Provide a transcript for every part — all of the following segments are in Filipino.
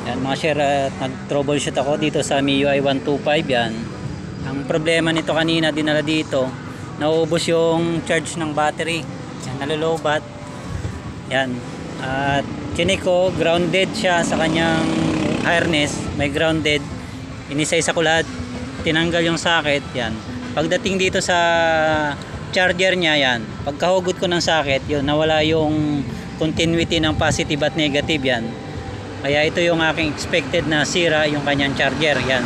Yan mga sir, nag-troubleshoot ako dito sa MIUI 125 yan. Ang problema nito kanina dinala dito, nauubos yung charge ng battery. Yan, nalolobat. Yan. At chinik ko, grounded siya sa kanyang harness, may grounded. Inisa-isa ko lahat, tinanggal yung socket. Yan. Pagdating dito sa charger niya, yan. Pagkahugot ko ng socket, yun, nawala yung continuity ng positive at negative yan. Kaya ito yung aking expected na sira yung kanyang charger. Yan.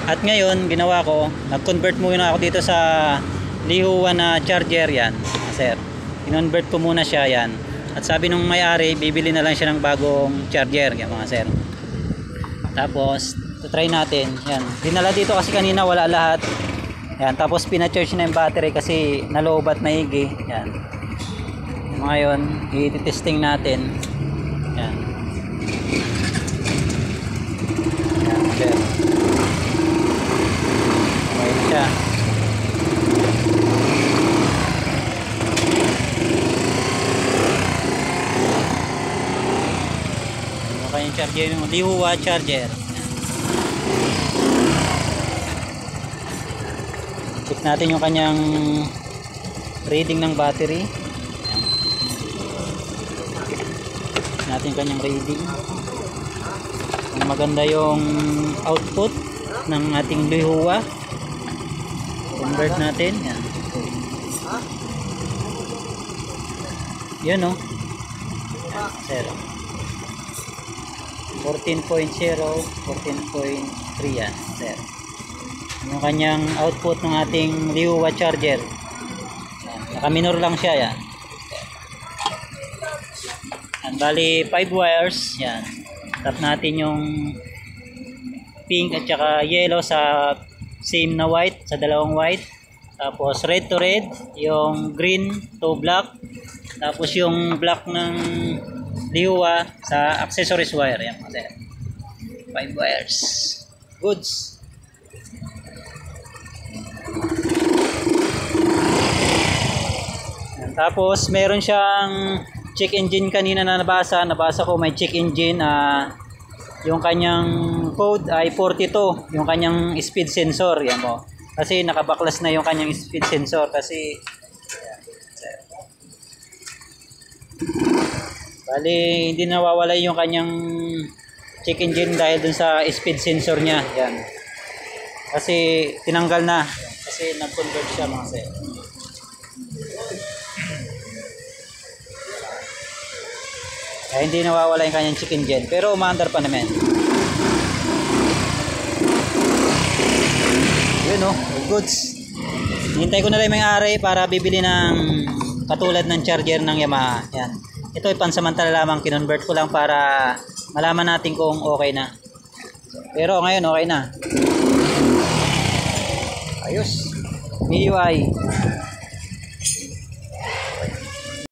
At ngayon, ginawa ko, nag-convert muna ako dito sa Lihuwa na charger. Yan, sir. Kinonvert ko muna siya. Yan. At sabi nung may-ari, bibili na lang siya ng bagong charger. Yan mga sir. Tapos, try natin. Yan. Dinala dito kasi kanina wala lahat. Yan. Tapos, pina-charge na yung battery kasi nalobat maigi. Yan. Ngayon, i-testing natin. Yan. Sir. Okay siya. Ano kanyang charger yung Lihuwa charger. Check natin yung kanyang reading ng battery. Check natin yung kanyang reading. Maganda yung output ng ating Lihuwa. Convert natin. Yan. Yun o. 14.0, 14.3 yan. Sir. Yung kanyang output ng ating Lihuwa charger. Naka-minor lang siya. Yan. Yan. Bali 5 wires. Yan. Tap natin yung pink at saka yellow sa same na white, sa dalawang white. Tapos red to red, yung green to black. Tapos yung black ng Lihuwa sa accessories wire. Yan, 5 wires. Goods. Yan. Tapos meron siyang check engine kanina na nabasa ko, may check engine. Yung kanyang code ay 42, yung kanyang speed sensor. Yan mo. Kasi nakabaklas na yung kanyang speed sensor kasi bali hindi nawawala yung kanyang check engine dahil dun sa speed sensor niya. Yan. Kasi tinanggal na kasi nag-convert siya mga sir. Kaya hindi nawawala yung kanyang check engine. Pero umaandar pa naman. Yun o. Goods. Hintay ko na lang yung may-ari para bibili ng katulad ng charger ng Yamaha. Yan. Ito ay pansamantala lamang. Kinonvert ko lang para malaman natin kung okay na. Pero ngayon okay na. Ayos. MIUI